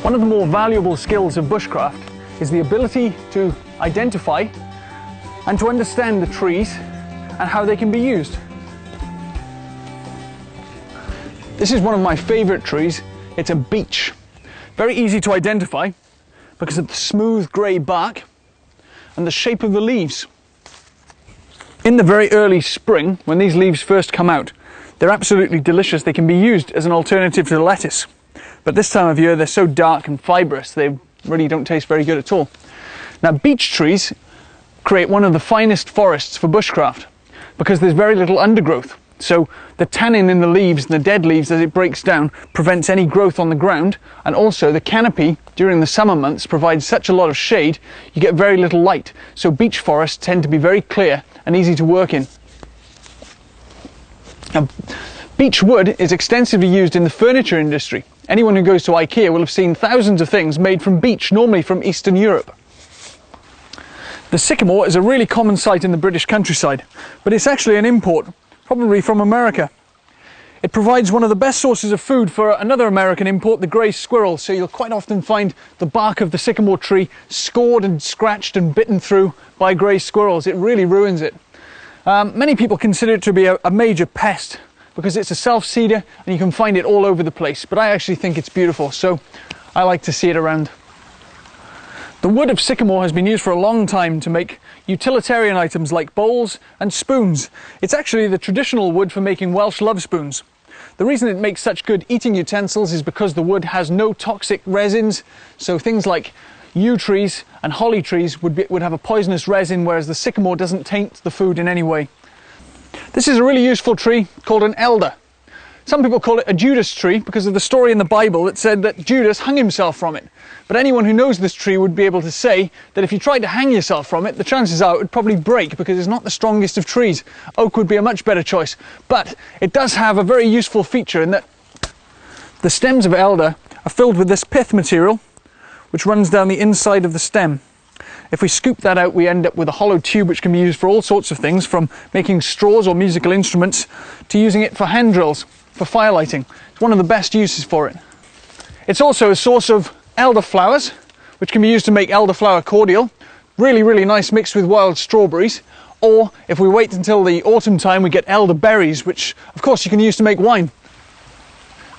One of the more valuable skills of bushcraft is the ability to identify and to understand the trees and how they can be used. This is one of my favorite trees. It's a beech. Very easy to identify because of the smooth grey bark and the shape of the leaves. In the very early spring, when these leaves first come out, they're absolutely delicious. They can be used as an alternative to lettuce. But this time of year, they're so dark and fibrous, they really don't taste very good at all. Now, beech trees create one of the finest forests for bushcraft because there's very little undergrowth. So the tannin in the leaves and the dead leaves as it breaks down prevents any growth on the ground, and also the canopy during the summer months provides such a lot of shade you get very little light. So beech forests tend to be very clear and easy to work in. Now, beech wood is extensively used in the furniture industry. Anyone who goes to IKEA will have seen thousands of things made from beech, normally from Eastern Europe. The sycamore is a really common sight in the British countryside, but it's actually an import, probably from America. It provides one of the best sources of food for another American import, the grey squirrel, so you'll quite often find the bark of the sycamore tree scored and scratched and bitten through by grey squirrels. It really ruins it. Many people consider it to be a major pest because it's a self-seeder and you can find it all over the place, but I actually think it's beautiful, so I like to see it around. The wood of sycamore has been used for a long time to make utilitarian items like bowls and spoons. It's actually the traditional wood for making Welsh love spoons. The reason it makes such good eating utensils is because the wood has no toxic resins, so things like yew trees and holly trees would have a poisonous resin, whereas the sycamore doesn't taint the food in any way. This is a really useful tree called an elder. Some people call it a Judas tree because of the story in the Bible that said that Judas hung himself from it. But anyone who knows this tree would be able to say that if you tried to hang yourself from it, the chances are it would probably break because it's not the strongest of trees. Oak would be a much better choice. But it does have a very useful feature in that the stems of elder are filled with this pith material which runs down the inside of the stem. If we scoop that out, we end up with a hollow tube which can be used for all sorts of things, from making straws or musical instruments to using it for hand drills, for fire lighting. It's one of the best uses for it. It's also a source of elderflowers, which can be used to make elderflower cordial. Really, really nice mixed with wild strawberries. Or if we wait until the autumn time, we get elderberries, which of course you can use to make wine.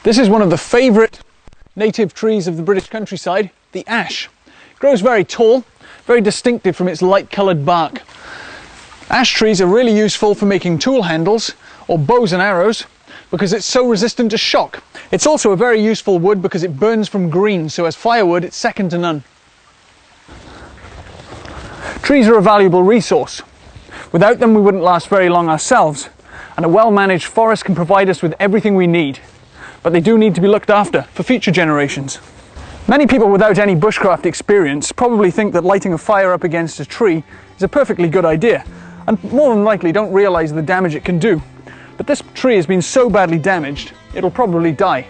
This is one of the favourite native trees of the British countryside, the ash. It grows very tall, very distinctive from its light-coloured bark. Ash trees are really useful for making tool handles or bows and arrows because it's so resistant to shock. It's also a very useful wood because it burns from green, so as firewood it's second to none. Trees are a valuable resource. Without them we wouldn't last very long ourselves, and a well-managed forest can provide us with everything we need. But they do need to be looked after for future generations. Many people without any bushcraft experience probably think that lighting a fire up against a tree is a perfectly good idea, and more than likely don't realise the damage it can do. But this tree has been so badly damaged, it'll probably die.